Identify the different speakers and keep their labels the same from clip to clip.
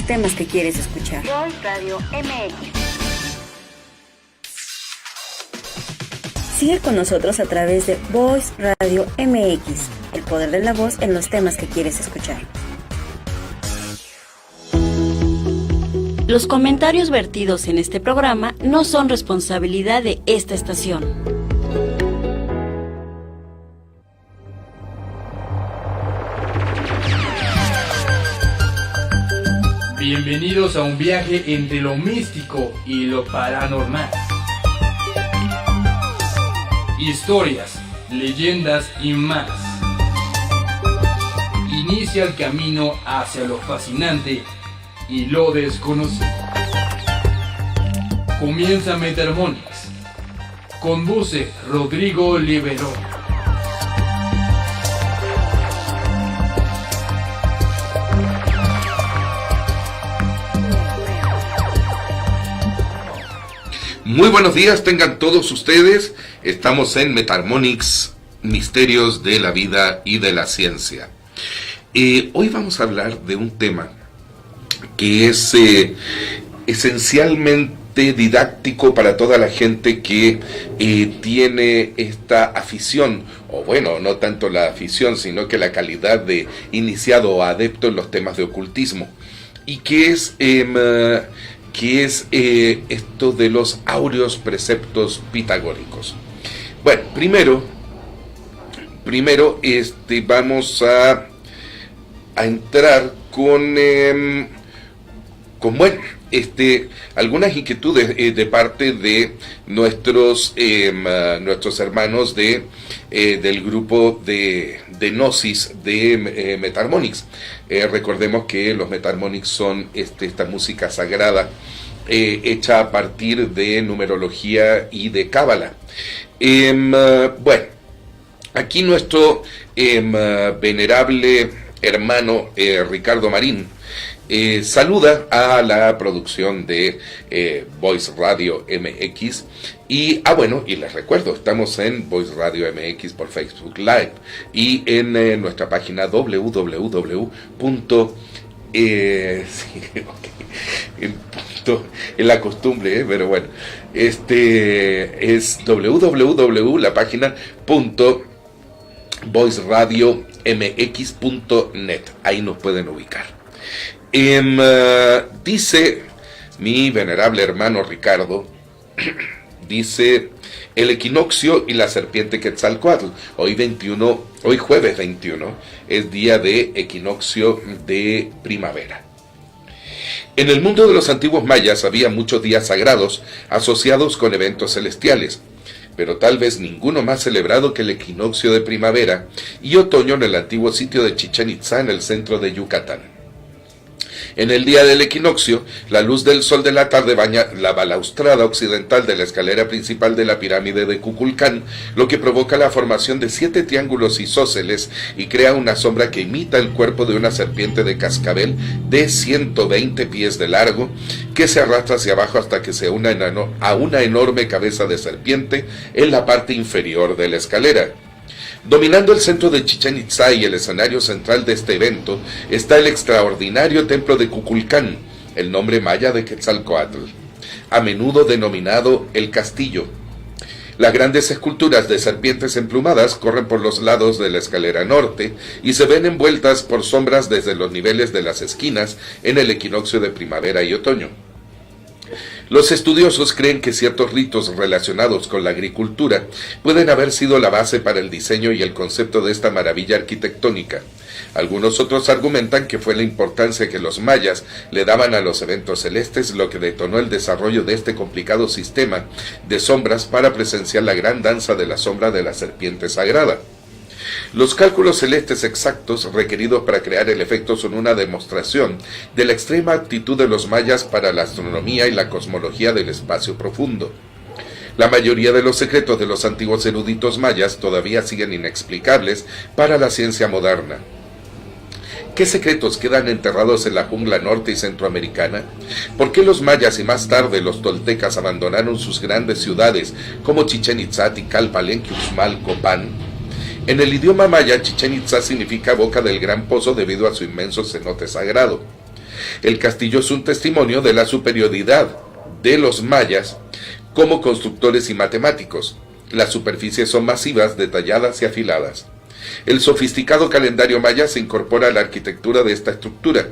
Speaker 1: temas que quieres escuchar.
Speaker 2: Voice Radio MX.
Speaker 1: Sigue con nosotros a través de Voice Radio MX, el poder de la voz en los temas que quieres escuchar. Los comentarios vertidos en este programa no son responsabilidad de esta estación.
Speaker 3: Bienvenidos a un viaje entre lo místico y lo paranormal. Historias, leyendas y más. Inicia el camino hacia lo fascinante y lo desconocido. Comienza Metarmonics. Conduce Rodrigo Liberó.
Speaker 4: Muy buenos días, tengan todos ustedes. Estamos en Metarmonics, Misterios de la Vida y de la Ciencia. Hoy vamos a hablar de un tema que es esencialmente didáctico para toda la gente que tiene esta afición, o bueno, no tanto la afición, sino que la calidad de iniciado o adepto en los temas de ocultismo, y que es esto de los áureos preceptos pitagóricos. Bueno, primero vamos a entrar con algunas inquietudes de parte de nuestros hermanos del grupo de Gnosis de Metarmonics. Recordemos que los Metarmonics son esta música sagrada hecha a partir de numerología y de cábala. Bueno, aquí nuestro venerable hermano Ricardo Marín saluda a la producción de Voice Radio MX y les recuerdo, estamos en Voice Radio MX por Facebook Live y en nuestra página en la costumbre, pero bueno, es www.voiceradiomx.net. Ahí nos pueden ubicar. Dice mi venerable hermano Ricardo, dice: el equinoccio y la serpiente Quetzalcóatl. Hoy jueves 21, es día de equinoccio de primavera. En el mundo de los antiguos mayas había muchos días sagrados asociados con eventos celestiales, pero tal vez ninguno más celebrado que el equinoccio de primavera y otoño en el antiguo sitio de Chichén Itzá en el centro de Yucatán. En el día del equinoccio, la luz del sol de la tarde baña la balaustrada occidental de la escalera principal de la pirámide de Kukulcán, lo que provoca la formación de 7 triángulos isósceles y crea una sombra que imita el cuerpo de una serpiente de cascabel de 120 pies de largo, que se arrastra hacia abajo hasta que se une a una enorme cabeza de serpiente en la parte inferior de la escalera. Dominando el centro de Chichén Itzá y el escenario central de este evento está el extraordinario templo de Kukulcán, el nombre maya de Quetzalcóatl, a menudo denominado el castillo. Las grandes esculturas de serpientes emplumadas corren por los lados de la escalera norte y se ven envueltas por sombras desde los niveles de las esquinas en el equinoccio de primavera y otoño. Los estudiosos creen que ciertos ritos relacionados con la agricultura pueden haber sido la base para el diseño y el concepto de esta maravilla arquitectónica. Algunos otros argumentan que fue la importancia que los mayas le daban a los eventos celestes lo que detonó el desarrollo de este complicado sistema de sombras para presenciar la gran danza de la sombra de la serpiente sagrada. Los cálculos celestes exactos requeridos para crear el efecto son una demostración de la extrema aptitud de los mayas para la astronomía y la cosmología del espacio profundo. La mayoría de los secretos de los antiguos eruditos mayas todavía siguen inexplicables para la ciencia moderna. ¿Qué secretos quedan enterrados en la jungla norte y centroamericana? ¿Por qué los mayas y más tarde los toltecas abandonaron sus grandes ciudades como Chichén Itzá, Tikal, Palenque, Uxmal, Copán? En el idioma maya, Chichén Itzá significa boca del gran pozo debido a su inmenso cenote sagrado. El castillo es un testimonio de la superioridad de los mayas como constructores y matemáticos. Las superficies son masivas, detalladas y afiladas. El sofisticado calendario maya se incorpora a la arquitectura de esta estructura.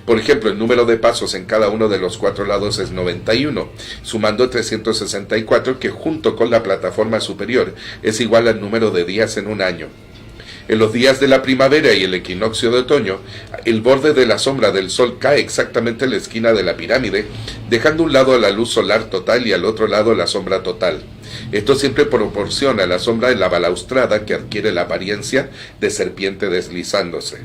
Speaker 4: Por ejemplo, el número de pasos en cada uno de los 4 lados es 91, sumando 364, que junto con la plataforma superior es igual al número de días en un año. En los días de la primavera y el equinoccio de otoño, el borde de la sombra del sol cae exactamente en la esquina de la pirámide, dejando a un lado la luz solar total y al otro lado la sombra total. Esto siempre proporciona a la sombra en la balaustrada, que adquiere la apariencia de serpiente deslizándose.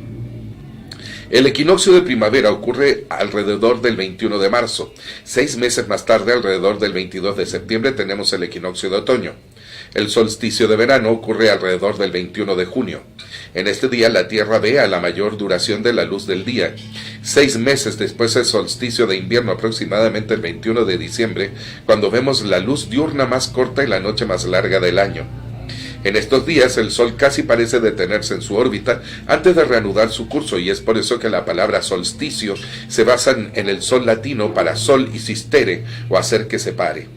Speaker 4: El equinoccio de primavera ocurre alrededor del 21 de marzo. 6 meses más tarde, alrededor del 22 de septiembre, tenemos el equinoccio de otoño. El solsticio de verano ocurre alrededor del 21 de junio. En este día la Tierra ve a la mayor duración de la luz del día. 6 meses después del solsticio de invierno, aproximadamente el 21 de diciembre, cuando vemos la luz diurna más corta y la noche más larga del año. En estos días el Sol casi parece detenerse en su órbita antes de reanudar su curso, y es por eso que la palabra solsticio se basa en el sol latino para sol y sistere, o hacer que se pare.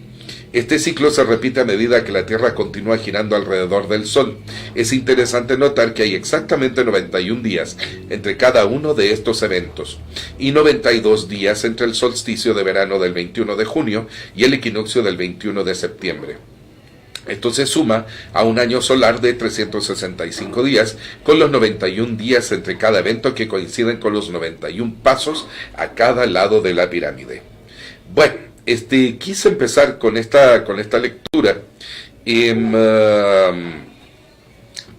Speaker 4: Este ciclo se repite a medida que la Tierra continúa girando alrededor del Sol. Es interesante notar que hay exactamente 91 días entre cada uno de estos eventos, y 92 días entre el solsticio de verano del 21 de junio y el equinoccio del 21 de septiembre. Esto se suma a un año solar de 365 días, con los 91 días entre cada evento que coinciden con los 91 pasos a cada lado de la pirámide. Bueno, quise empezar con esta lectura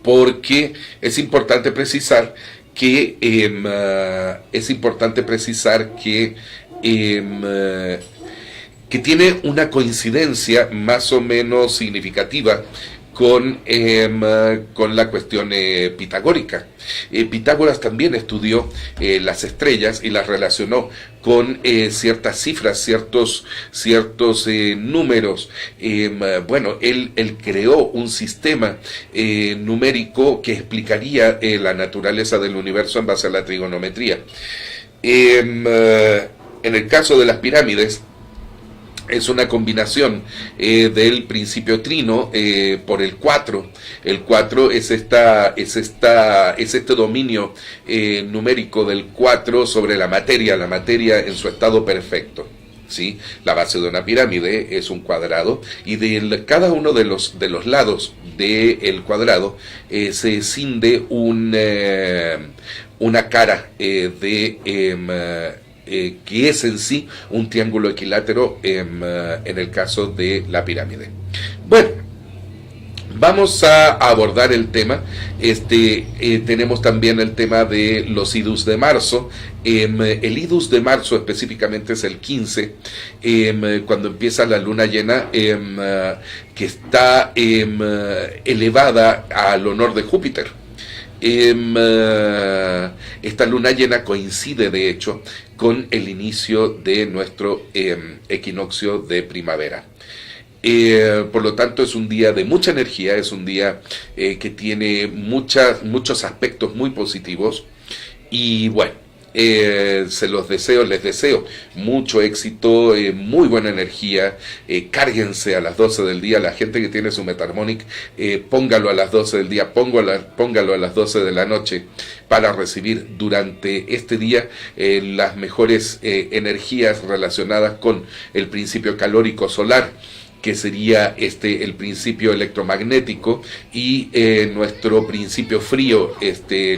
Speaker 4: porque es importante precisar que tiene una coincidencia más o menos significativa con la cuestión pitagórica. Pitágoras también estudió las estrellas y las relacionó con ciertas cifras, ciertos números. Él creó un sistema numérico que explicaría la naturaleza del universo en base a la trigonometría. En el caso de las pirámides, es una combinación del principio trino por el 4. El 4 es este dominio numérico del 4 sobre la materia en su estado perfecto. ¿Sí? La base de una pirámide es un cuadrado, y de cada uno de los lados del cuadrado se cinde una cara que es en sí un triángulo equilátero en el caso de la pirámide. Bueno, vamos a abordar el tema. Tenemos también el tema de los idus de marzo. El idus de marzo específicamente es el 15, cuando empieza la luna llena, que está elevada al honor de Júpiter. Esta luna llena coincide de hecho con el inicio de nuestro equinoccio de primavera. Por lo tanto es un día de mucha energía, es un día que tiene muchos aspectos muy positivos, y bueno, les deseo mucho éxito, muy buena energía. Cárguense a las 12 del día. La gente que tiene su Metarmonic, póngalo a las 12 del día, póngalo a las 12 de la noche, para recibir durante este día las mejores energías relacionadas con el principio calórico solar, que sería el principio electromagnético, y nuestro principio frío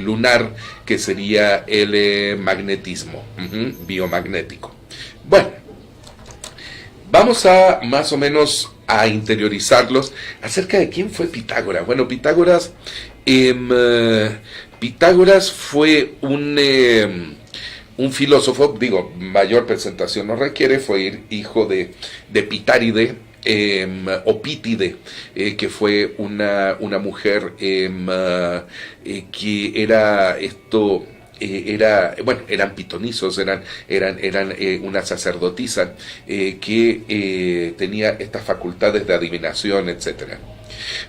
Speaker 4: lunar, que sería el magnetismo biomagnético. Bueno, vamos a más o menos a interiorizarlos acerca de quién fue Pitágoras. Bueno, Pitágoras fue un filósofo, mayor presentación no requiere, fue hijo de Pitáride, o Pítide, que fue una mujer que eran pitonizos, eran una sacerdotisa que tenía estas facultades de adivinación, etcétera.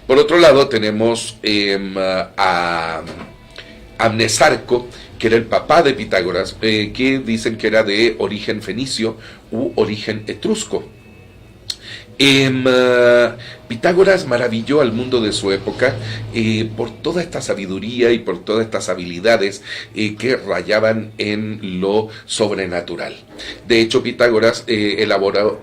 Speaker 4: Por otro lado tenemos Amnesarco, que era el papá de Pitágoras, que dicen que era de origen fenicio u origen etrusco. Pitágoras maravilló al mundo de su época por toda esta sabiduría y por todas estas habilidades que rayaban en lo sobrenatural. De hecho, Pitágoras elaboró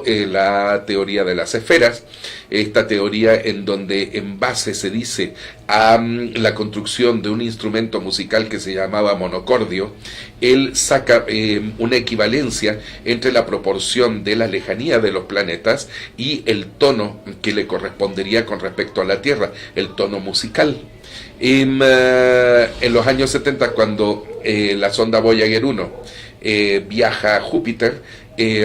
Speaker 4: la teoría de las esferas, esta teoría en donde en base se dice a la construcción de un instrumento musical que se llamaba monocordio. Él saca una equivalencia entre la proporción de la lejanía de los planetas y el tono que le correspondería con respecto a la Tierra, el tono musical. En los años 70, cuando la sonda Voyager 1 viaja a Júpiter,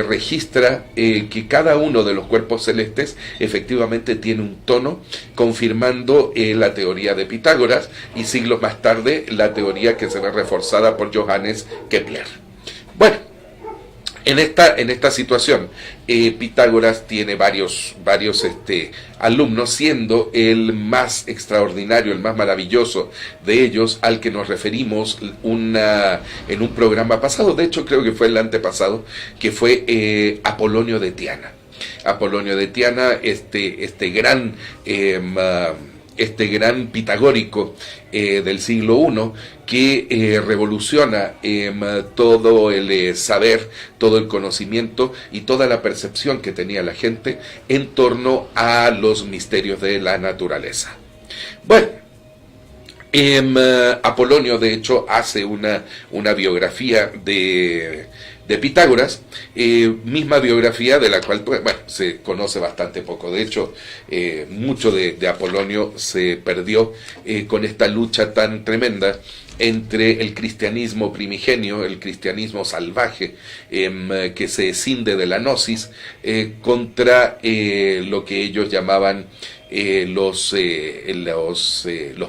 Speaker 4: registra que cada uno de los cuerpos celestes efectivamente tiene un tono, confirmando la teoría de Pitágoras, y siglos más tarde la teoría que se ve reforzada por Johannes Kepler. Bueno, en esta situación, Pitágoras tiene varios alumnos, siendo el más extraordinario, el más maravilloso de ellos, al que nos referimos en un programa pasado, de hecho creo que fue el antepasado, que fue Apolonio de Tiana. Apolonio de Tiana, este gran pitagórico del siglo I, que revoluciona todo el saber, todo el conocimiento y toda la percepción que tenía la gente en torno a los misterios de la naturaleza. Bueno, Apolonio de hecho hace una biografía de Pitágoras, misma biografía de la cual, bueno, se conoce bastante poco. De hecho, mucho de Apolonio se perdió con esta lucha tan tremenda entre el cristianismo primigenio, el cristianismo salvaje, que se escinde de la gnosis, contra lo que ellos llamaban los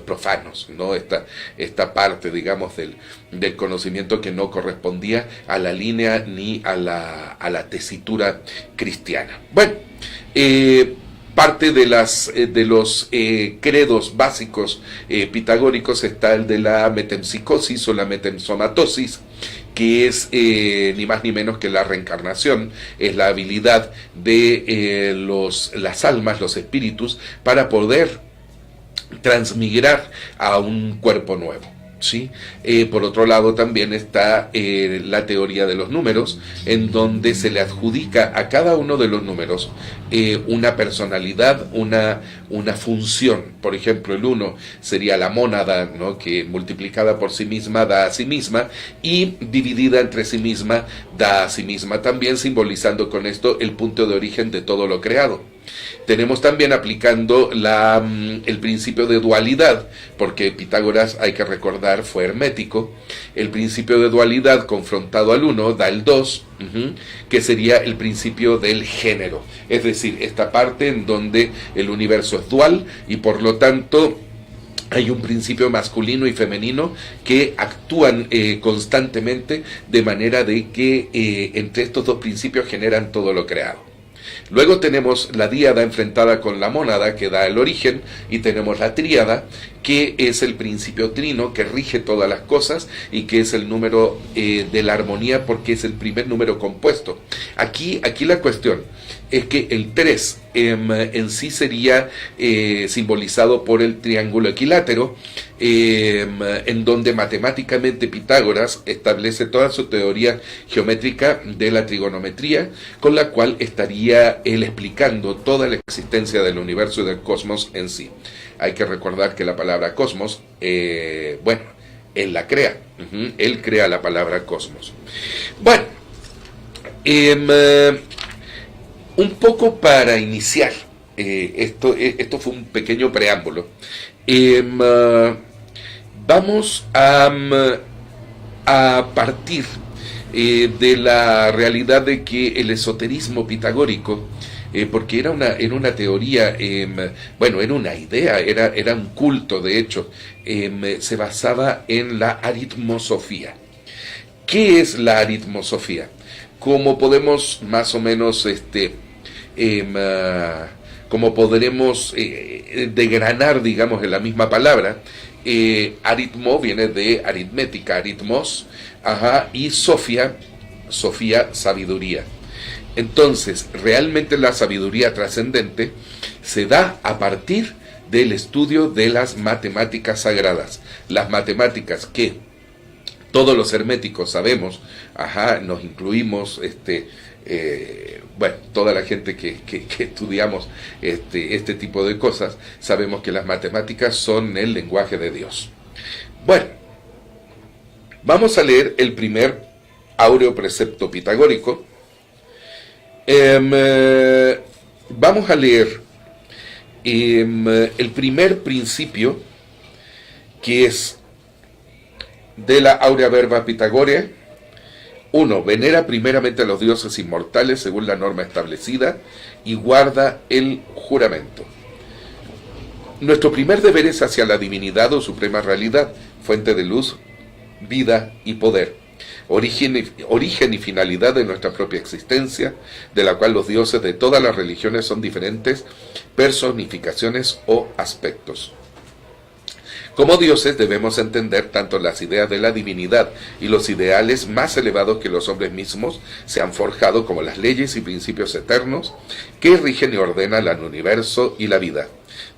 Speaker 4: profanos, ¿no? Esta parte, digamos, del conocimiento que no correspondía a la línea ni a la tesitura cristiana. Bueno, parte de los credos básicos pitagóricos está el de la metempsicosis o la metempsomatosis, que es ni más ni menos que la reencarnación, es la habilidad de las almas, los espíritus, para poder transmigrar a un cuerpo nuevo. ¿Sí? Por otro lado también está la teoría de los números, en donde se le adjudica a cada uno de los números una personalidad, una función. Por ejemplo, el 1 sería la mónada, ¿no? Que multiplicada por sí misma da a sí misma, y dividida entre sí misma da a sí misma, también simbolizando con esto el punto de origen de todo lo creado. Tenemos también aplicando el principio de dualidad, porque Pitágoras, hay que recordar, fue hermético. El principio de dualidad confrontado al 1 da el 2, que sería el principio del género, es decir, esta parte en donde el universo es dual y por lo tanto hay un principio masculino y femenino que actúan constantemente, de manera de que entre estos dos principios generan todo lo creado. Luego tenemos la díada enfrentada con la mónada, que da el origen, y tenemos la tríada, que es el principio trino que rige todas las cosas y que es el número de la armonía, porque es el primer número compuesto. Aquí la cuestión es que el 3 en sí sería simbolizado por el triángulo equilátero, en donde matemáticamente Pitágoras establece toda su teoría geométrica de la trigonometría, con la cual estaría él explicando toda la existencia del universo y del cosmos en sí. Hay que recordar que la palabra cosmos, bueno, él la crea, él crea la palabra cosmos. Bueno, un poco para iniciar, esto fue un pequeño preámbulo. Vamos a partir de la realidad de que el esoterismo pitagórico, porque era una teoría, bueno, era una idea, era un culto, de hecho, se basaba en la aritmosofía. ¿Qué es la aritmosofía? Como podemos más o menos, como podremos degranar, digamos, en la misma palabra, Aritmo viene de aritmética, aritmos, ajá, y Sofía, sabiduría. Entonces, realmente la sabiduría trascendente se da a partir del estudio de las matemáticas sagradas. Las matemáticas que todos los herméticos sabemos, ajá, nos incluimos, bueno, toda la gente que estudiamos este tipo de cosas, sabemos que las matemáticas son el lenguaje de Dios. Bueno, vamos a leer el primer áureo precepto pitagórico. Vamos a leer el primer principio, que es de la áurea verba pitagórea. 1. Venera primeramente a los dioses inmortales según la norma establecida y guarda el juramento. Nuestro primer deber es hacia la divinidad o suprema realidad, fuente de luz, vida y poder, origen y finalidad de nuestra propia existencia, de la cual los dioses de todas las religiones son diferentes personificaciones o aspectos. Como dioses debemos entender tanto las ideas de la divinidad y los ideales más elevados que los hombres mismos se han forjado, como las leyes y principios eternos que rigen y ordenan al universo y la vida.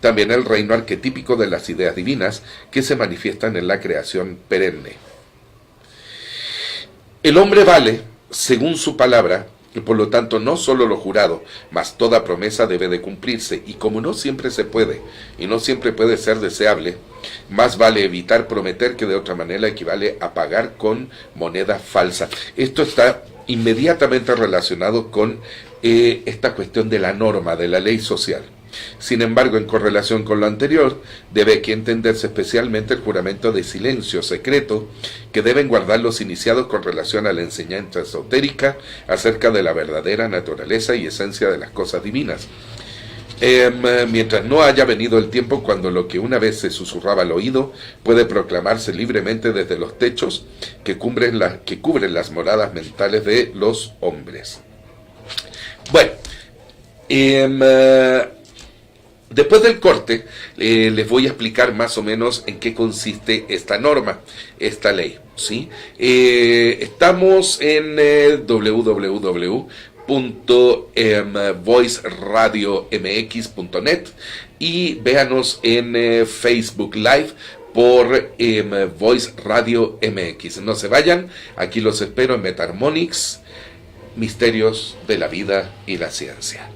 Speaker 4: También el reino arquetípico de las ideas divinas que se manifiestan en la creación perenne. El hombre vale según su palabra, y por lo tanto no solo lo jurado, mas toda promesa debe de cumplirse, y como no siempre se puede, y no siempre puede ser deseable, más vale evitar prometer, que de otra manera equivale a pagar con moneda falsa. Esto está inmediatamente relacionado con esta cuestión de la norma, de la ley social. Sin embargo, en correlación con lo anterior, debe aquí entenderse especialmente el juramento de silencio secreto que deben guardar los iniciados con relación a la enseñanza esotérica acerca de la verdadera naturaleza y esencia de las cosas divinas. Mientras no haya venido el tiempo cuando lo que una vez se susurraba al oído puede proclamarse libremente desde los techos que cubren las moradas mentales de los hombres. Bueno, después del corte, les voy a explicar más o menos en qué consiste esta norma, esta ley, ¿sí? Estamos en www.voiceradiomx.net y véanos en Facebook Live por Voice Radio MX. No se vayan, aquí los espero en Metarmonics, Misterios de la Vida y la Ciencia.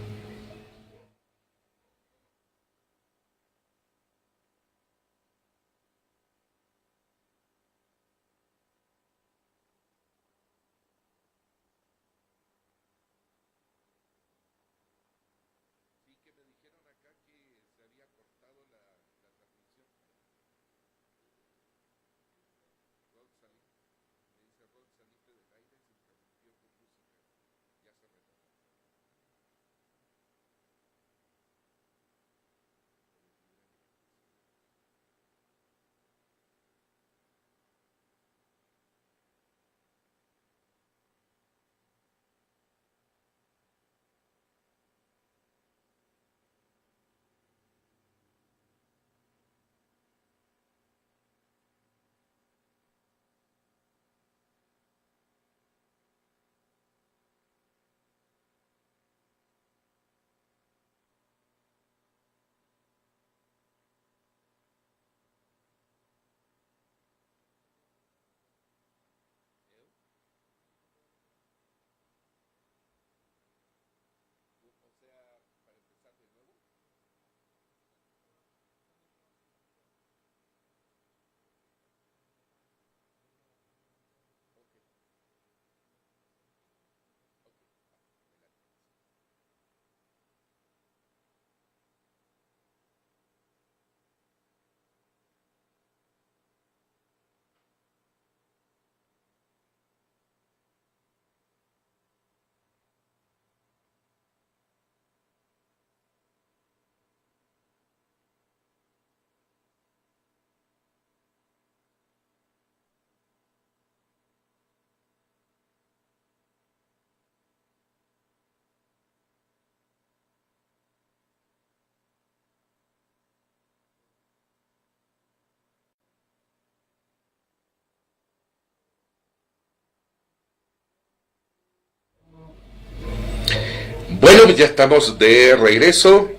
Speaker 4: Bueno, ya estamos de regreso.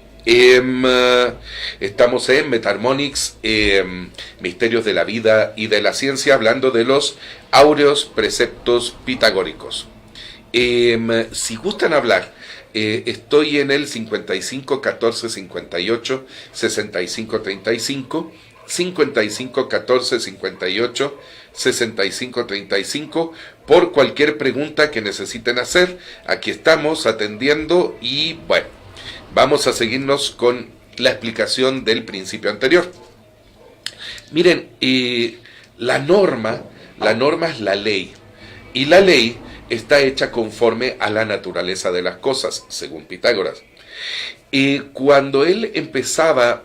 Speaker 4: Estamos en Metarmonics, Misterios de la Vida y de la Ciencia, hablando de los áureos preceptos pitagóricos. Si gustan hablar, estoy en el 55 14 58 65 35, 55 14 58 65 35, por cualquier pregunta que necesiten hacer. Aquí estamos atendiendo y bueno, vamos a seguirnos con la explicación del principio anterior. Miren, la norma es la ley, y la ley está hecha conforme a la naturaleza de las cosas, según Pitágoras. Cuando él empezaba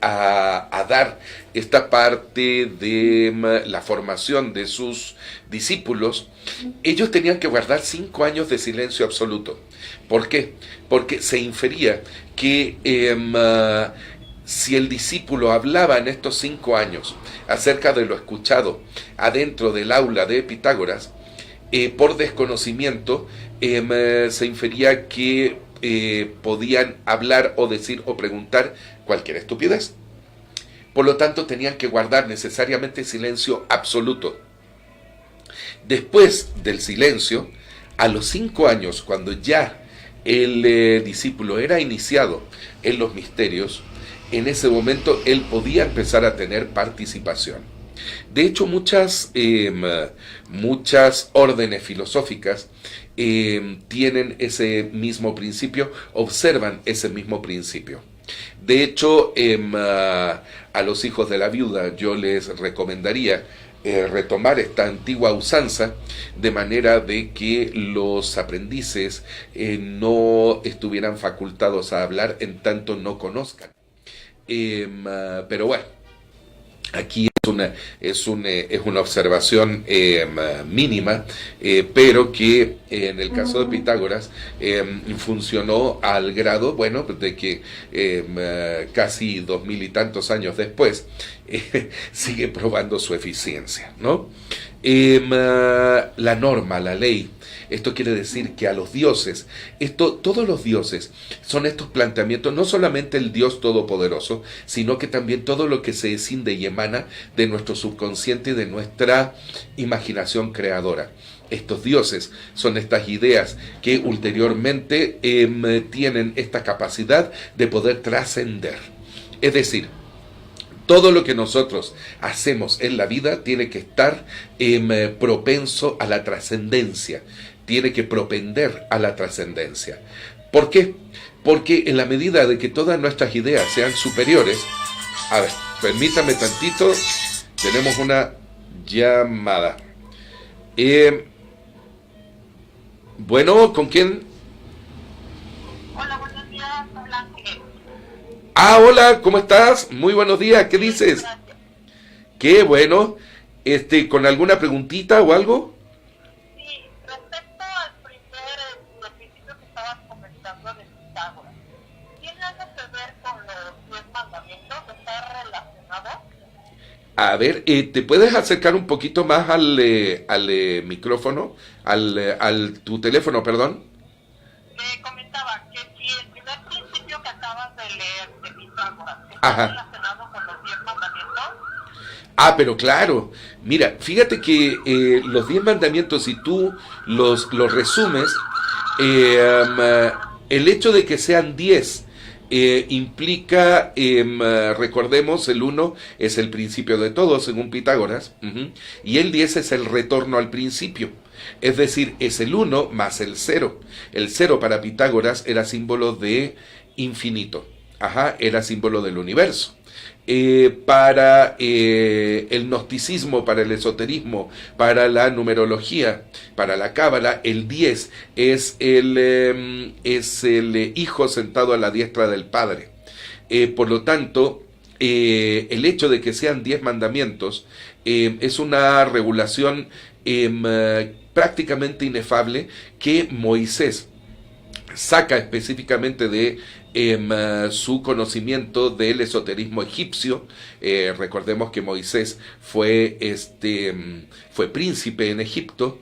Speaker 4: a dar esta parte de la formación de sus discípulos, ellos tenían que guardar 5 años de silencio absoluto. ¿Por qué? Porque se infería que si el discípulo hablaba en estos 5 años acerca de lo escuchado adentro del aula de Pitágoras, por desconocimiento, se infería que podían hablar o decir o preguntar cualquier estupidez. Por lo tanto, tenían que guardar necesariamente silencio absoluto. Después del silencio, a los 5 años, cuando ya el discípulo era iniciado en los misterios, en ese momento él podía empezar a tener participación. De hecho, muchas órdenes filosóficas tienen ese mismo principio, observan ese mismo principio. De hecho, a los hijos de la viuda yo les recomendaría retomar esta antigua usanza, de manera de que los aprendices no estuvieran facultados a hablar en tanto no conozcan. Pero bueno, aquí es una observación mínima, pero que en el caso de Pitágoras funcionó al grado, bueno, de que casi 2000 y tantos años después sigue probando su eficiencia, ¿no? La norma, la ley, esto quiere decir que a los dioses, todos los dioses son estos planteamientos, no solamente el Dios Todopoderoso, sino que también todo lo que se escinde y emana de nuestro subconsciente y de nuestra imaginación creadora. Estos dioses son estas ideas que ulteriormente tienen esta capacidad de poder trascender. Es decir, todo lo que nosotros hacemos en la vida tiene que estar propenso a la trascendencia, tiene que propender a la trascendencia. ¿Por qué? Porque en la medida de que todas nuestras ideas sean superiores... A ver, permítame tantito, tenemos una llamada. Bueno, ¿con quién?
Speaker 2: Hola, buenos días, habla Ángel.
Speaker 4: Ah, hola, ¿cómo estás? Muy buenos días, ¿qué dices?
Speaker 2: Gracias.
Speaker 4: Qué bueno. ¿Con alguna preguntita o algo?
Speaker 2: Sí, respecto al principio que estabas comentando de Pitágoras, ¿tiene algo que ver con los 10 mandamientos? ¿Está relacionado?
Speaker 4: A ver, ¿te puedes acercar un poquito más al micrófono, tu teléfono, perdón?
Speaker 2: Comentaba que si el primer principio que acabas de leer de Pitágoras está
Speaker 4: Ajá.
Speaker 2: relacionado con los 10 mandamientos.
Speaker 4: Ah, pero claro, mira, fíjate que los 10 mandamientos, si tú los resumes, el hecho de que sean 10 implica, recordemos, el 1 es el principio de todo, según Pitágoras, y el 10 es el retorno al principio. Es decir, es el 1 más el 0. El 0 para Pitágoras era símbolo de infinito. Era símbolo del universo. Para el gnosticismo, para el esoterismo, para la numerología, para la cábala, el 10 es el hijo sentado a la diestra del Padre. Por lo tanto, el hecho de que sean 10 mandamientos es una regulación prácticamente inefable que Moisés saca específicamente de su conocimiento del esoterismo egipcio. Recordemos que Moisés fue príncipe en Egipto,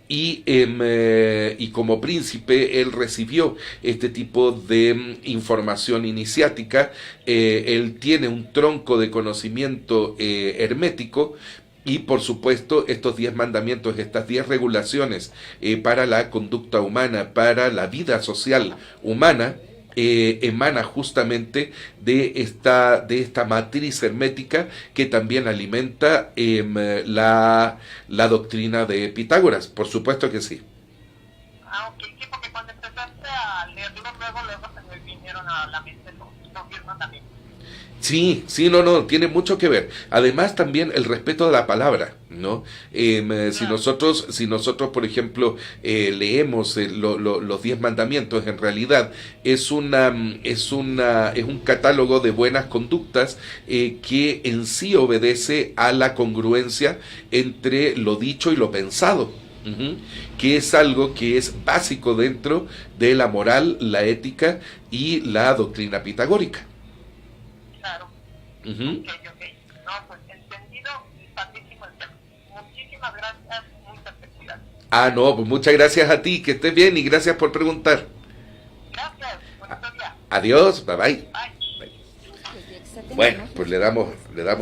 Speaker 4: y como príncipe él recibió este tipo de información iniciática. Él tiene un tronco de conocimiento hermético, y por supuesto estos 10 mandamientos, estas 10 regulaciones para la conducta humana, para la vida social humana, emana justamente de esta matriz hermética que también alimenta la doctrina de Pitágoras. Por supuesto que sí.
Speaker 2: Ah, ok, sí, porque cuando empezaste a leerlo, luego se me vinieron a la mente los 10 mandamientos.
Speaker 4: Sí, no, tiene mucho que ver. Además también el respeto de la palabra, ¿no? Si nosotros, por ejemplo, leemos los 10 mandamientos, en realidad es un catálogo de buenas conductas que en sí obedece a la congruencia entre lo dicho y lo pensado. Que es algo que es básico dentro de la moral, la ética y la doctrina pitagórica.
Speaker 2: Claro.
Speaker 4: Uh-huh.
Speaker 2: Ok. No, pues entendido y padrísimo el tema. Muchísimas gracias, muchas felicidades.
Speaker 4: No, pues muchas gracias a ti, que estés bien y gracias por preguntar.
Speaker 2: Gracias, bonito día.
Speaker 4: Adiós, bye bye.
Speaker 2: Bye.
Speaker 4: Bueno, pues le damos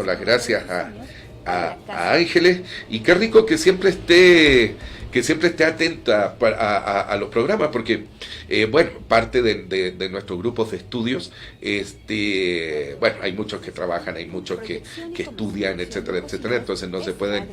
Speaker 4: las gracias a Ángeles, y qué rico que siempre esté atenta a los programas, porque parte de nuestros grupos de estudios, hay muchos que trabajan, hay muchos que estudian, etcétera, entonces no se pueden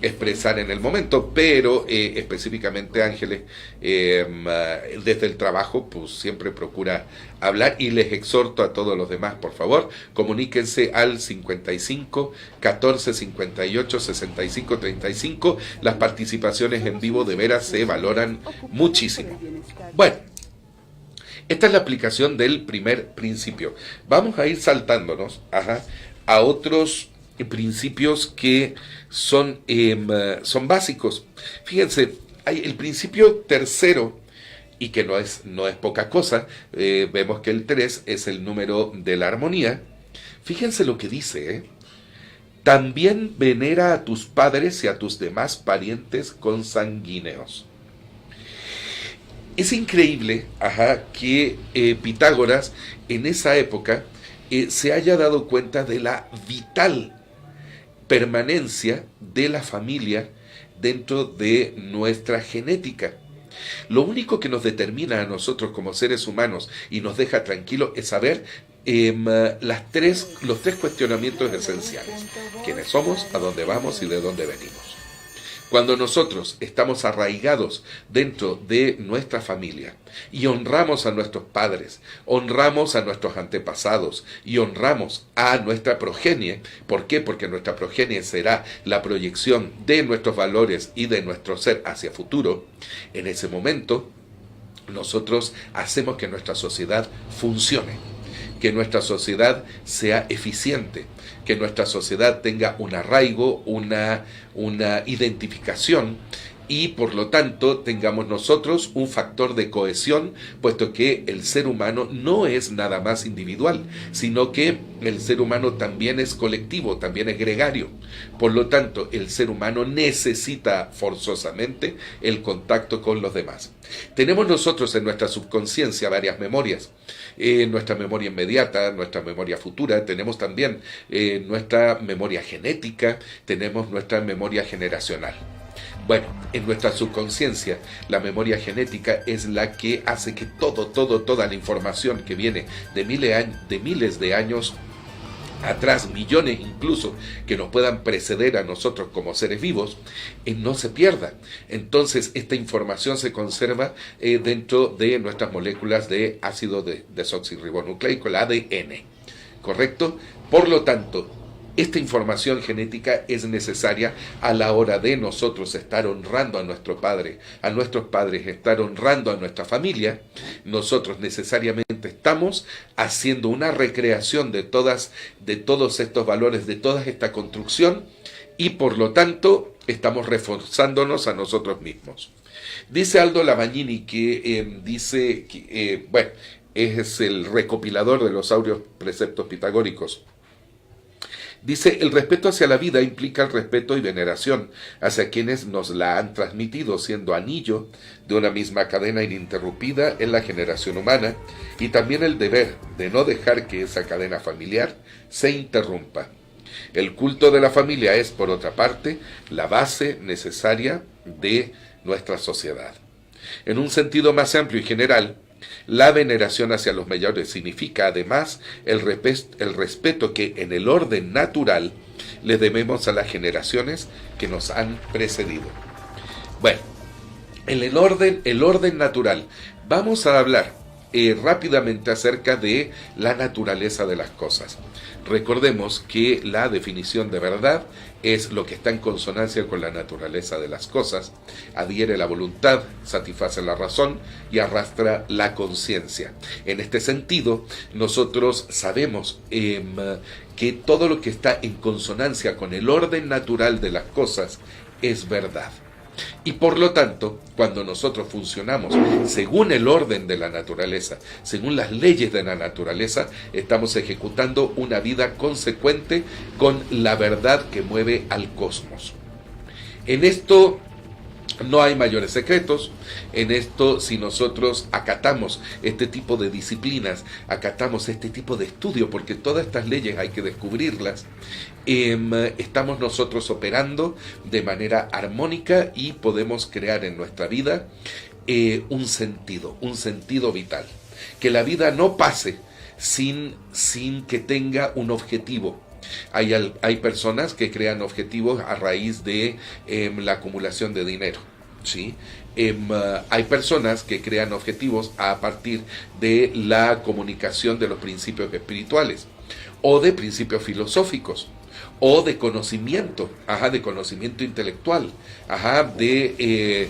Speaker 4: expresar en el momento, pero específicamente Ángeles, desde el trabajo, pues siempre procura hablar, y les exhorto a todos los demás, por favor, comuníquense al 55 14 58 65 35. Las participaciones en vivo de veras se valoran muchísimo. Bueno, esta es la aplicación del primer principio. Vamos a ir saltándonos a otros principios que son básicos. Fíjense, hay el principio tercero, y que no es poca cosa. Vemos que el 3 es el número de la armonía. Fíjense lo que dice, También venera a tus padres y a tus demás parientes consanguíneos. Es increíble que Pitágoras en esa época se haya dado cuenta de la vital permanencia de la familia dentro de nuestra genética. Lo único que nos determina a nosotros como seres humanos y nos deja tranquilos es saber los tres cuestionamientos esenciales: quiénes somos, a dónde vamos y de dónde venimos. Cuando nosotros estamos arraigados dentro de nuestra familia y honramos a nuestros padres, honramos a nuestros antepasados y honramos a nuestra progenie, ¿por qué? Porque nuestra progenie será la proyección de nuestros valores y de nuestro ser hacia futuro. En ese momento, nosotros hacemos que nuestra sociedad funcione, que nuestra sociedad sea eficiente, que nuestra sociedad tenga un arraigo, una identificación, y por lo tanto tengamos nosotros un factor de cohesión, puesto que el ser humano no es nada más individual, sino que el ser humano también es colectivo, también es gregario. Por lo tanto, el ser humano necesita forzosamente el contacto con los demás. Tenemos nosotros en nuestra subconsciencia varias memorias. Nuestra memoria inmediata, nuestra memoria futura, tenemos también nuestra memoria genética, tenemos nuestra memoria generacional. Bueno, en nuestra subconsciencia, la memoria genética es la que hace que toda la información que viene de miles de años atrás, millones incluso, que nos puedan preceder a nosotros como seres vivos, no se pierda. Entonces, esta información se conserva dentro de nuestras moléculas de ácido desoxirribonucleico, el ADN, ¿correcto? Por lo tanto, esta información genética es necesaria a la hora de nosotros estar honrando a nuestro padre, a nuestros padres, estar honrando a nuestra familia. Nosotros necesariamente estamos haciendo una recreación de todos estos valores, de toda esta construcción, y por lo tanto estamos reforzándonos a nosotros mismos. Dice Aldo Lavagnini que es el recopilador de los áureos preceptos pitagóricos. Dice, el respeto hacia la vida implica el respeto y veneración hacia quienes nos la han transmitido, siendo anillo de una misma cadena ininterrumpida en la generación humana, y también el deber de no dejar que esa cadena familiar se interrumpa. El culto de la familia es, por otra parte, la base necesaria de nuestra sociedad. En un sentido más amplio y general, la veneración hacia los mayores significa además el respeto que en el orden natural le debemos a las generaciones que nos han precedido. Bueno, en el orden natural, vamos a hablar rápidamente acerca de la naturaleza de las cosas. Recordemos que la definición de verdad es lo que está en consonancia con la naturaleza de las cosas, adhiere la voluntad, satisface la razón y arrastra la conciencia. En este sentido, nosotros sabemos que todo lo que está en consonancia con el orden natural de las cosas es verdad. Y por lo tanto, cuando nosotros funcionamos según el orden de la naturaleza, según las leyes de la naturaleza, estamos ejecutando una vida consecuente con la verdad que mueve al cosmos. En esto no hay mayores secretos. En esto, si nosotros acatamos este tipo de disciplinas, acatamos este tipo de estudio, porque todas estas leyes hay que descubrirlas, estamos nosotros operando de manera armónica y podemos crear en nuestra vida un sentido vital. Que la vida no pase sin que tenga un objetivo. Hay personas que crean objetivos a raíz de la acumulación de dinero, ¿sí? Hay personas que crean objetivos a partir de la comunicación de los principios espirituales o de principios filosóficos o de conocimiento, de conocimiento intelectual, de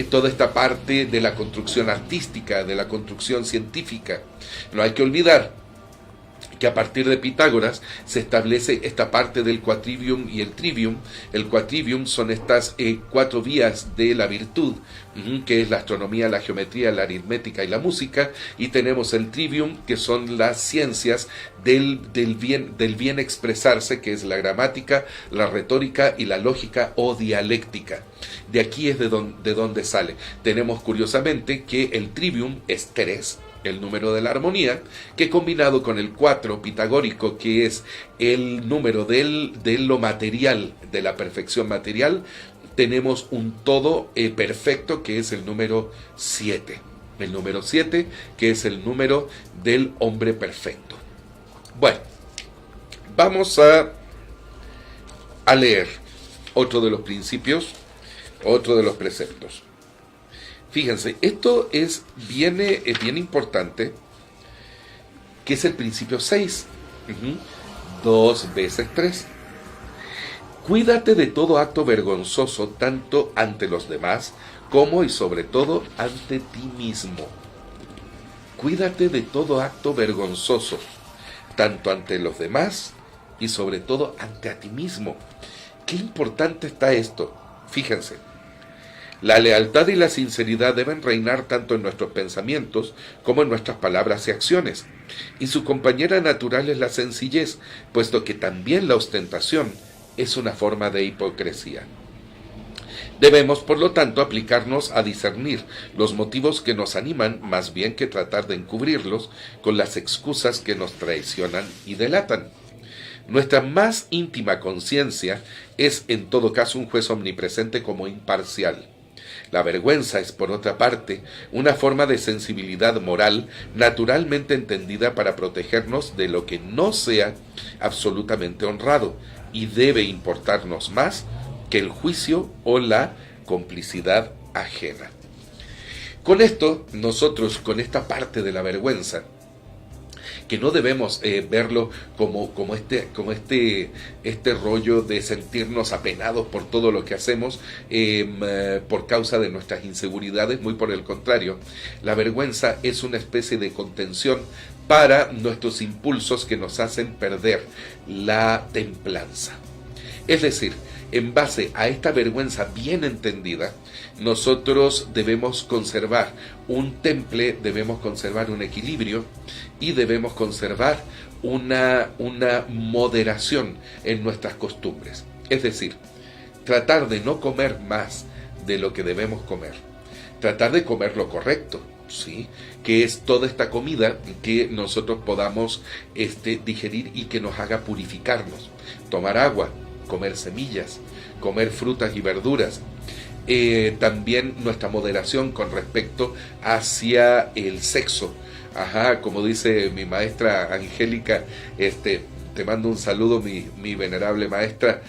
Speaker 4: toda esta parte de la construcción artística, de la construcción científica. No hay que olvidar que a partir de Pitágoras se establece esta parte del quadrivium y el trivium. El quadrivium son estas 4 vías de la virtud, que es la astronomía, la geometría, la aritmética y la música, y tenemos el trivium, que son las ciencias del bien expresarse, que es la gramática, la retórica y la lógica o dialéctica. De aquí es de donde sale. Tenemos curiosamente que el trivium es 3, el número de la armonía, que combinado con el 4 pitagórico, que es el número de lo material, de la perfección material, tenemos un todo perfecto, que es el número 7. El número 7, que es el número del hombre perfecto. Bueno, vamos a leer otro de los principios, otro de los preceptos. Fíjense, esto es bien importante, que es el principio 6. 2 veces 3. Cuídate de todo acto vergonzoso, tanto ante los demás como y sobre todo ante ti mismo. Cuídate de todo acto vergonzoso, tanto ante los demás y sobre todo ante a ti mismo. Qué importante está esto. Fíjense. La lealtad y la sinceridad deben reinar tanto en nuestros pensamientos como en nuestras palabras y acciones, y su compañera natural es la sencillez, puesto que también la ostentación es una forma de hipocresía. Debemos, por lo tanto, aplicarnos a discernir los motivos que nos animan, más bien que tratar de encubrirlos con las excusas que nos traicionan y delatan. Nuestra más íntima conciencia es, en todo caso, un juez omnipresente como imparcial. La vergüenza es, por otra parte, una forma de sensibilidad moral naturalmente entendida para protegernos de lo que no sea absolutamente honrado y debe importarnos más que el juicio o la complicidad ajena. Con esto, nosotros, con esta parte de la vergüenza, que no debemos verlo como este rollo de sentirnos apenados por todo lo que hacemos por causa de nuestras inseguridades. Muy por el contrario, la vergüenza es una especie de contención para nuestros impulsos que nos hacen perder la templanza. Es decir, en base a esta vergüenza bien entendida, nosotros debemos conservar un temple, debemos conservar un equilibrio y debemos conservar una moderación en nuestras costumbres. Es decir, tratar de no comer más de lo que debemos comer. Tratar de comer lo correcto, ¿sí? Que es toda esta comida que nosotros podamos digerir y que nos haga purificarnos. Tomar agua, comer semillas, comer frutas y verduras. También nuestra moderación con respecto hacia el sexo. Como dice mi maestra Angélica, te mando un saludo, mi venerable maestra,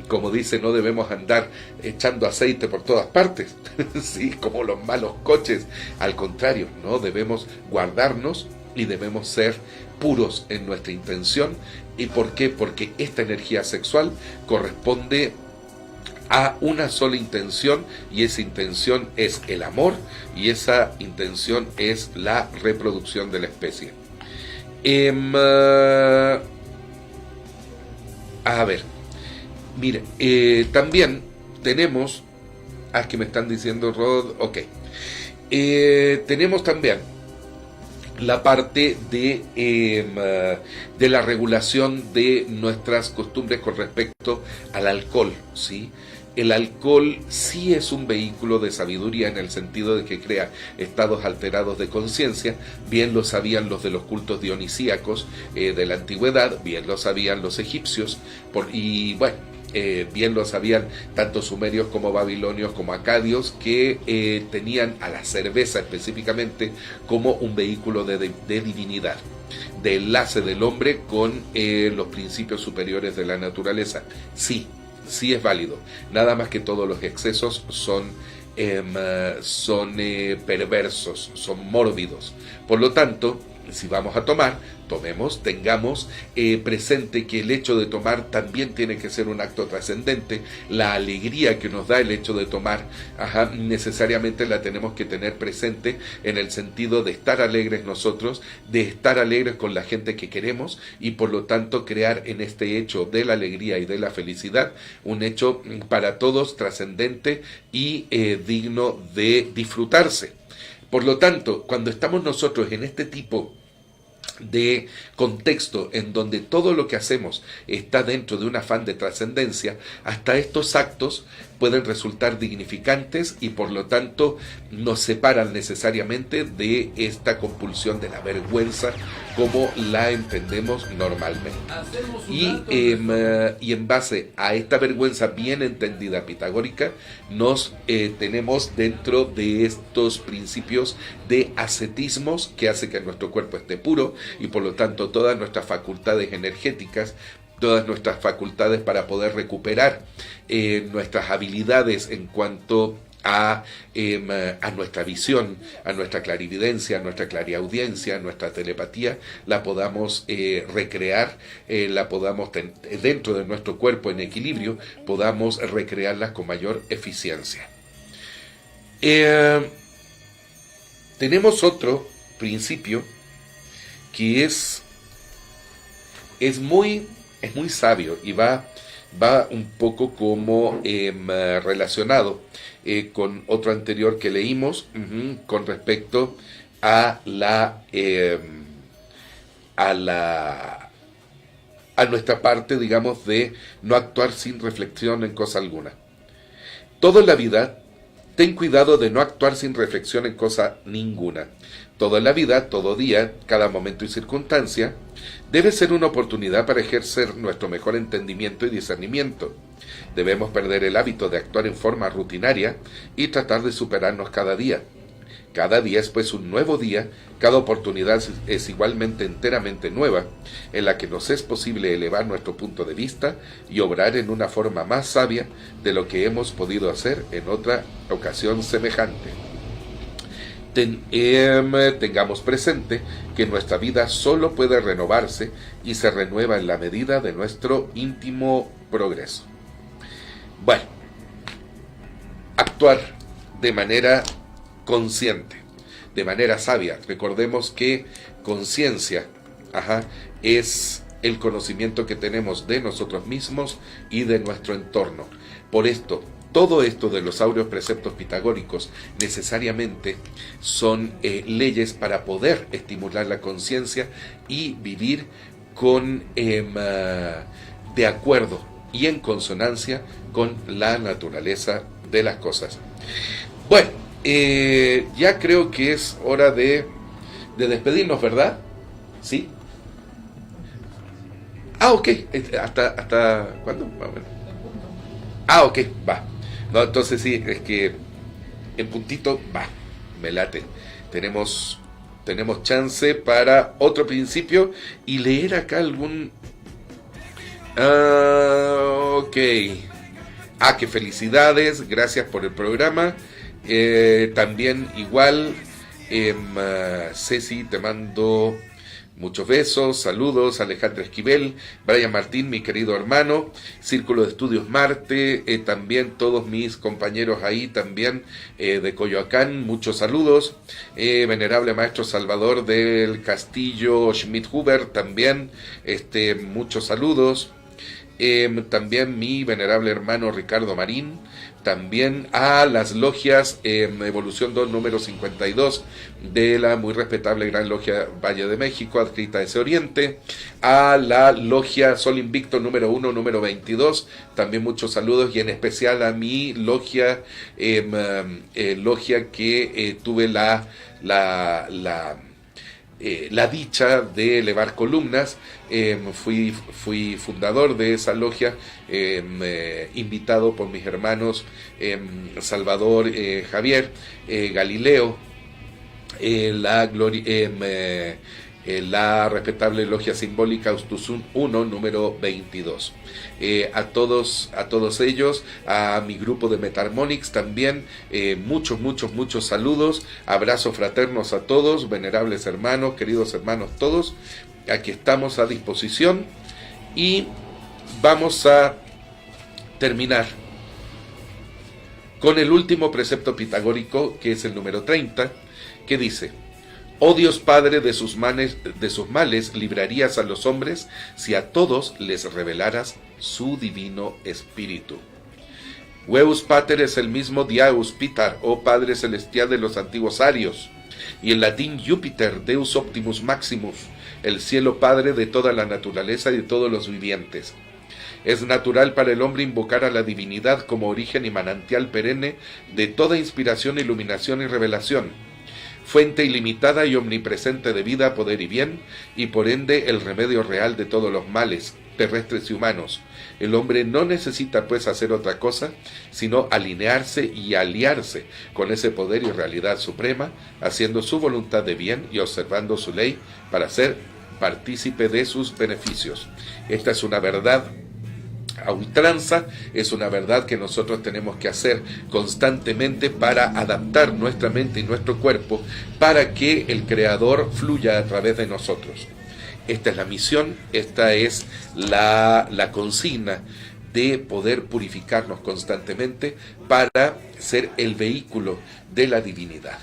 Speaker 4: como dice, no debemos andar echando aceite por todas partes, sí, como los malos coches. Al contrario, no debemos guardarnos y debemos ser puros en nuestra intención. ¿Y por qué? Porque esta energía sexual corresponde a una sola intención, y esa intención es el amor, y esa intención es la reproducción de la especie. A ver, mire, también tenemos, que me están diciendo Rod, ok, tenemos también la parte de la regulación de nuestras costumbres con respecto al alcohol, ¿sí? El alcohol sí es un vehículo de sabiduría en el sentido de que crea estados alterados de conciencia. Bien lo sabían los de los cultos dionisíacos de la antigüedad, bien lo sabían los egipcios, bien lo sabían tanto sumerios como babilonios como acadios, que tenían a la cerveza específicamente como un vehículo de divinidad, de enlace del hombre con los principios superiores de la naturaleza. Sí es válido, nada más que todos los excesos son perversos, son mórbidos. Por lo tanto, si vamos a tomar, tomemos, tengamos presente que el hecho de tomar también tiene que ser un acto trascendente. La alegría que nos da el hecho de tomar, necesariamente la tenemos que tener presente en el sentido de estar alegres nosotros, de estar alegres con la gente que queremos, y por lo tanto crear en este hecho de la alegría y de la felicidad un hecho para todos trascendente y digno de disfrutarse. Por lo tanto, cuando estamos nosotros en este tipo de contexto en donde todo lo que hacemos está dentro de un afán de trascendencia, hasta estos actos pueden resultar dignificantes y por lo tanto nos separan necesariamente de esta compulsión de la vergüenza como la entendemos normalmente. Y en base a esta vergüenza bien entendida pitagórica, nos tenemos dentro de estos principios de ascetismos que hace que nuestro cuerpo esté puro y por lo tanto todas nuestras facultades energéticas, todas nuestras facultades para poder recuperar nuestras habilidades en cuanto a nuestra visión, a nuestra clarividencia, a nuestra clariaudiencia, a nuestra telepatía, la podamos recrear, la podamos dentro de nuestro cuerpo en equilibrio, podamos recrearlas con mayor eficiencia. Tenemos otro principio que es muy sabio y va un poco como relacionado con otro anterior que leímos, con respecto a nuestra parte, digamos, de no actuar sin reflexión en cosa alguna. Todo en la vida, ten cuidado de no actuar sin reflexión en cosa ninguna. Todo en la vida, todo día, cada momento y circunstancia, debe ser una oportunidad para ejercer nuestro mejor entendimiento y discernimiento. Debemos perder el hábito de actuar en forma rutinaria y tratar de superarnos cada día. Cada día es pues un nuevo día, cada oportunidad es igualmente enteramente nueva, en la que nos es posible elevar nuestro punto de vista y obrar en una forma más sabia de lo que hemos podido hacer en otra ocasión semejante. Tengamos presente que nuestra vida solo puede renovarse y se renueva en la medida de nuestro íntimo progreso. Bueno, actuar de manera consciente, de manera sabia. Recordemos que conciencia es el conocimiento que tenemos de nosotros mismos y de nuestro entorno. Por esto, todo esto de los áureos preceptos pitagóricos necesariamente son leyes para poder estimular la conciencia y vivir con de acuerdo y en consonancia con la naturaleza de las cosas. Bueno, ya creo que es hora de despedirnos, ¿verdad? ¿Sí? Ok. ¿Hasta cuándo? Ok, va. No, entonces sí, es que en puntito, va, me late. Tenemos chance para otro principio y leer acá algún... ok. Que felicidades, gracias por el programa. También igual, Ceci, te mando muchos besos, saludos. Alejandra Esquivel, Brian Martín, mi querido hermano, Círculo de Estudios Marte, también todos mis compañeros ahí también de Coyoacán, muchos saludos. Venerable Maestro Salvador del Castillo Schmidt-Huber, también muchos saludos. También mi venerable hermano Ricardo Marín, también a las logias Evolución 2 número 52 de la muy respetable Gran Logia Valle de México, adscrita a ese oriente, a la logia Sol Invicto número 1 número 22, también muchos saludos, y en especial a mi logia logia que tuve la dicha de elevar columnas. Fui fundador de esa logia, invitado por mis hermanos Salvador, Javier, Galileo, la respetable logia simbólica Austuzun 1 número 22. A todos ellos, a mi grupo de Metarmonics también, muchos saludos, abrazos fraternos a todos, venerables hermanos, queridos hermanos todos. Aquí estamos a disposición y vamos a terminar con el último precepto pitagórico, que es el número 30, que dice: oh Dios Padre, de sus males librarías a los hombres si a todos les revelaras su divino espíritu. Veus Pater es el mismo Diaus Pitar, oh Padre celestial de los antiguos arios, y en latín Júpiter, Deus Optimus Maximus, el cielo Padre de toda la naturaleza y de todos los vivientes. Es natural para el hombre invocar a la divinidad como origen y manantial perenne de toda inspiración, iluminación y revelación, fuente ilimitada y omnipresente de vida, poder y bien, y por ende el remedio real de todos los males, terrestres y humanos. El hombre no necesita pues hacer otra cosa, sino alinearse y aliarse con ese poder y realidad suprema, haciendo su voluntad de bien y observando su ley para ser partícipe de sus beneficios. Esta es una verdad a ultranza, es una verdad que nosotros tenemos que hacer constantemente para adaptar nuestra mente y nuestro cuerpo para que el Creador fluya a través de nosotros. Esta es la misión, esta es la consigna de poder purificarnos constantemente para ser el vehículo de la divinidad.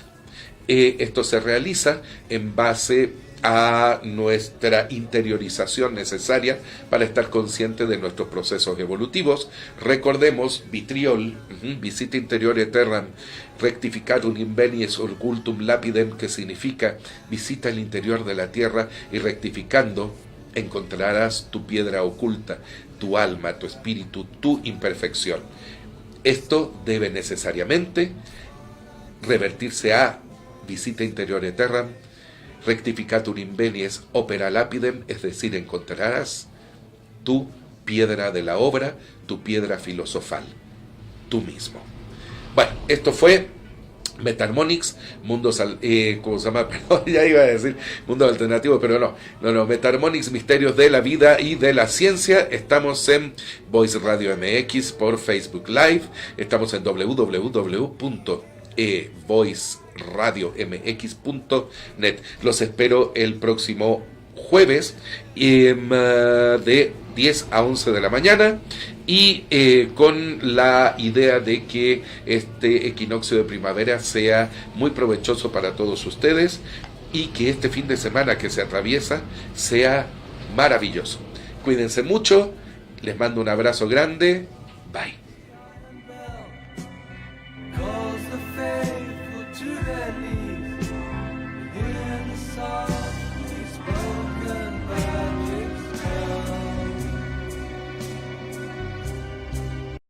Speaker 4: Esto se realiza en base a nuestra interiorización necesaria para estar consciente de nuestros procesos evolutivos. Recordemos, vitriol, visita interiore terram, rectificatum invenies occultum lapidem, que significa visita el interior de la tierra y rectificando encontrarás tu piedra oculta, tu alma, tu espíritu, tu imperfección. Esto debe necesariamente revertirse a visita interiore terram, rectificatur invenies opera lapidem, es decir, encontrarás tu piedra de la obra, tu piedra filosofal, tú mismo. Bueno, esto fue Metarmonics, ¿cómo se llama? Perdón, ya iba a decir mundo alternativo, pero no, Metarmonics, misterios de la vida y de la ciencia. Estamos en Voice Radio MX por Facebook Live, estamos en www.voiceradiomx.net. Los espero el próximo jueves de 10 a 11 de la mañana y con la idea de que este equinoccio de primavera sea muy provechoso para todos ustedes y que este fin de semana que se atraviesa sea maravilloso. Cuídense mucho, les mando un abrazo grande, bye.